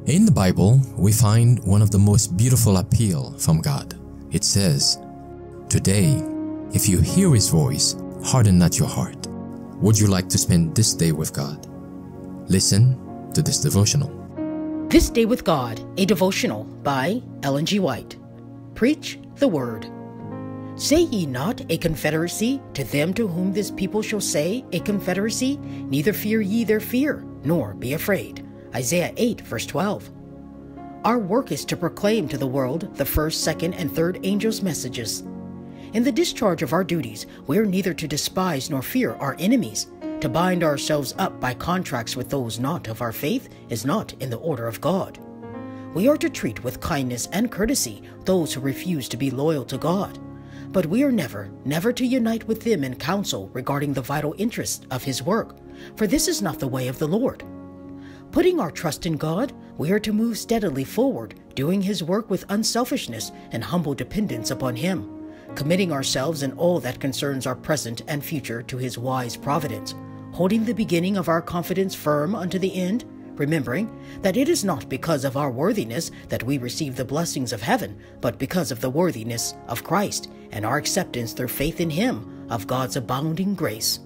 In the Bible, we find one of the most beautiful appeal from God. It says, "Today, if you hear His voice, harden not your heart." Would you like to spend this day with God? Listen to this devotional. This Day with God, a devotional by Ellen G. White. Preach the word. Say ye not a confederacy to them to whom this people shall say a confederacy, neither fear ye their fear, nor be afraid. Isaiah 8, verse 12. Our work is to proclaim to the world the first, second, and third angels' messages. In the discharge of our duties, we are neither to despise nor fear our enemies. To bind ourselves up by contracts with those not of our faith is not in the order of God. We are to treat with kindness and courtesy those who refuse to be loyal to God. But we are never to unite with them in counsel regarding the vital interests of His work, for this is not the way of the Lord. Putting our trust in God, we are to move steadily forward, doing His work with unselfishness and humble dependence upon Him, committing ourselves in all that concerns our present and future to His wise providence, holding the beginning of our confidence firm unto the end, remembering that it is not because of our worthiness that we receive the blessings of heaven, but because of the worthiness of Christ and our acceptance through faith in Him of God's abounding grace.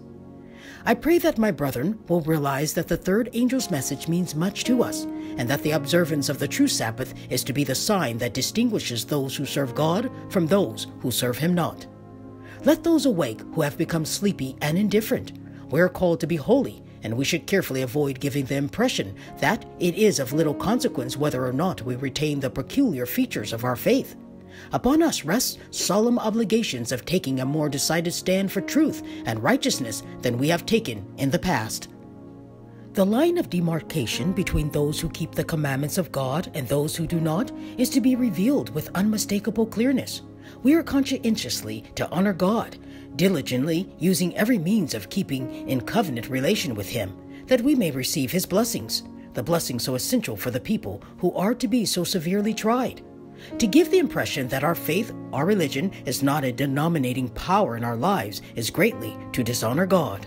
I pray that my brethren will realize that the third angel's message means much to us, and that the observance of the true Sabbath is to be the sign that distinguishes those who serve God from those who serve Him not. Let those awake who have become sleepy and indifferent. We are called to be holy, and we should carefully avoid giving the impression that it is of little consequence whether or not we retain the peculiar features of our faith. Upon us rests solemn obligations of taking a more decided stand for truth and righteousness than we have taken in the past. The line of demarcation between those who keep the commandments of God and those who do not is to be revealed with unmistakable clearness. We are conscientiously to honor God, diligently using every means of keeping in covenant relation with Him, that we may receive His blessings, the blessings so essential for the people who are to be so severely tried. To give the impression that our faith, our religion, is not a denominating power in our lives is greatly to dishonor God.